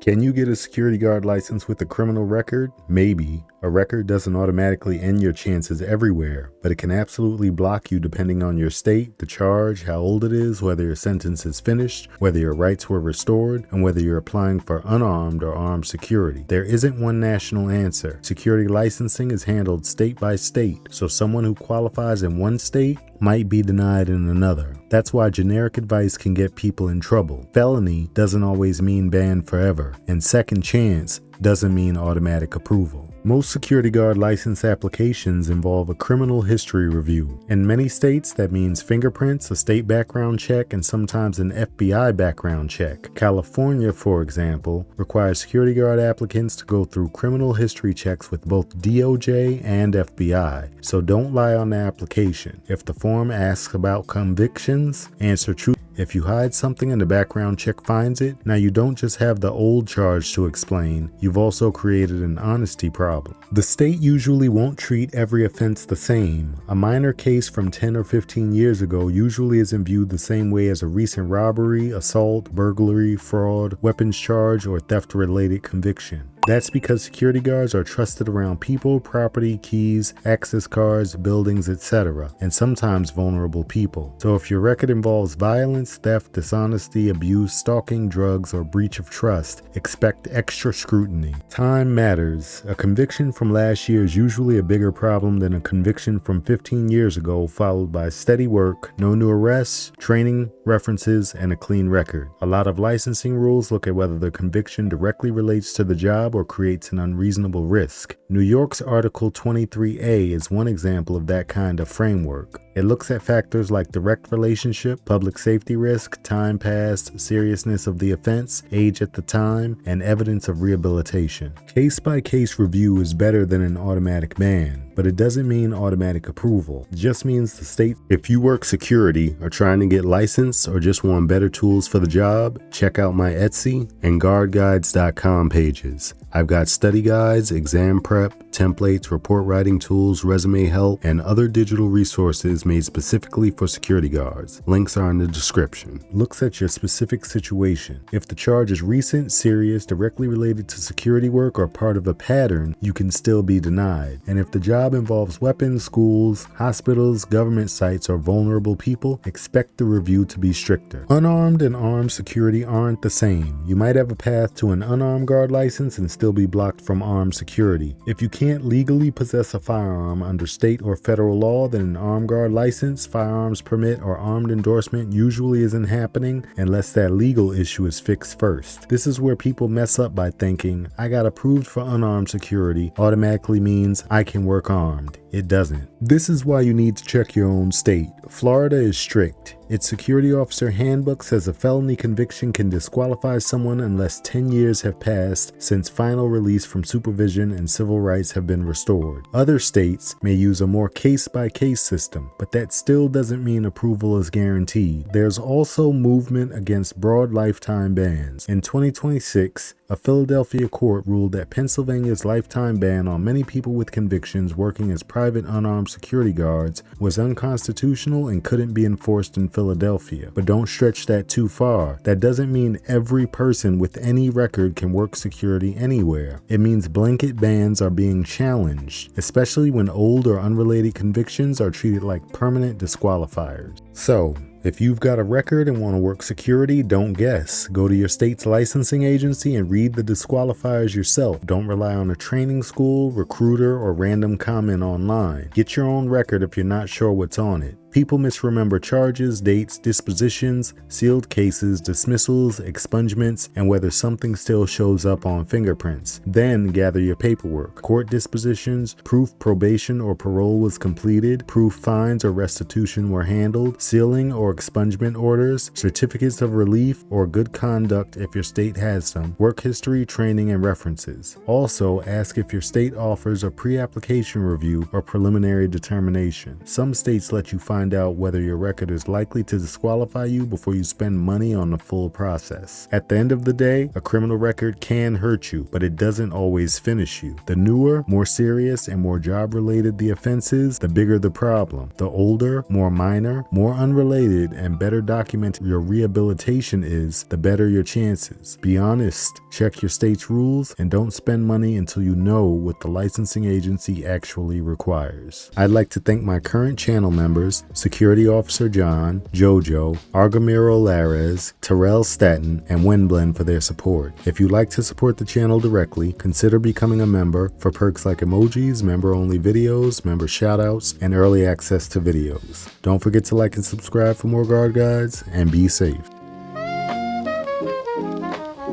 Can you get a security guard license with a criminal record? Maybe. A record doesn't automatically end your chances everywhere, but it can absolutely block you depending on your state, the charge, how old it is, whether your sentence is finished, whether your rights were restored, and whether you're applying for unarmed or armed security. There isn't one national answer. Security licensing is handled state by state, so someone who qualifies in one state might be denied in another. That's why generic advice can get people in trouble. Felony doesn't always mean banned forever, and second chance doesn't mean automatic approval. Most security guard license applications involve a criminal history review. In many states, that means fingerprints, a state background check, and sometimes an FBI background check. California, for example, requires security guard applicants to go through criminal history checks with both DOJ and FBI, so don't lie on the application. If the form asks about convictions, answer truthfully. If you hide something and the background check finds it, now you don't just have the old charge to explain, you've also created an honesty problem. The state usually won't treat every offense the same. A minor case from 10 or 15 years ago usually isn't viewed the same way as a recent robbery, assault, burglary, fraud, weapons charge, or theft-related conviction. That's because security guards are trusted around people, property, keys, access cards, buildings, etc., and sometimes vulnerable people. So if your record involves violence, theft, dishonesty, abuse, stalking, drugs, or breach of trust, expect extra scrutiny. Time matters. A conviction from last year is usually a bigger problem than a conviction from 15 years ago, followed by steady work, no new arrests, training, references, and a clean record. A lot of licensing rules look at whether the conviction directly relates to the job or creates an unreasonable risk. New York's Article 23A is one example of that kind of framework. It looks at factors like direct relationship, public safety risk, time passed, seriousness of the offense, age at the time, and evidence of rehabilitation. Case-by-case review is better than an automatic ban, but it doesn't mean automatic approval. It just means the state. If you work security, are trying to get licensed, or just want better tools for the job, check out my Etsy and GuardGuides.com pages. I've got study guides, exam prep, templates, report writing tools, resume help, and other digital resources made specifically for security guards. Links are in the description. Looks at your specific situation. If the charge is recent, serious, directly related to security work, or part of a pattern, you can still be denied. And if the job involves weapons, schools, hospitals, government sites, or vulnerable people, expect the review to be stricter. Unarmed and armed security aren't the same. You might have a path to an unarmed guard license and still be blocked from armed security. If you can't legally possess a firearm under state or federal law, then an armed guard license, firearms permit, or armed endorsement usually isn't happening unless that legal issue is fixed first. This is where people mess up by thinking, I got approved for unarmed security automatically means I can work armed. It doesn't. This is why you need to check your own state. Florida is strict. Its security officer handbook says a felony conviction can disqualify someone unless 10 years have passed since final release from supervision and civil rights have been restored. Other states may use a more case-by-case system, but that still doesn't mean approval is guaranteed. There's also movement against broad lifetime bans. In 2026, a Philadelphia court ruled that Pennsylvania's lifetime ban on many people with convictions working as private unarmed security guards was unconstitutional and couldn't be enforced in Philadelphia. But don't stretch that too far. That doesn't mean every person with any record can work security anywhere. It means blanket bans are being challenged, especially when old or unrelated convictions are treated like permanent disqualifiers. So, if you've got a record and want to work security, don't guess. Go to your state's licensing agency and read the disqualifiers yourself. Don't rely on a training school, recruiter, or random comment online. Get your own record if you're not sure what's on it. People misremember charges, dates, dispositions, sealed cases, dismissals, expungements, and whether something still shows up on fingerprints. Then gather your paperwork. Court dispositions, proof probation or parole was completed, proof fines or restitution were handled, sealing or expungement orders, certificates of relief or good conduct if your state has them, work history, training, and references. Also, ask if your state offers a pre-application review or preliminary determination. Some states let you find find out whether your record is likely to disqualify you before you spend money on the full process. At the end of the day, a criminal record can hurt you, but it doesn't always finish you. The newer, more serious, and more job-related the offense is, the bigger the problem. The older, more minor, more unrelated, and better documented your rehabilitation is, the better your chances. Be honest, check your state's rules, and don't spend money until you know what the licensing agency actually requires. I'd like to thank my current channel members, Security Officer John, Jojo, Argamiro Lares, Terrell Staten, and Windblend for their support. If you'd like to support the channel directly, consider becoming a member for perks like emojis, member-only videos, member shoutouts, and early access to videos. Don't forget to like and subscribe for more Guard Guides, and be safe.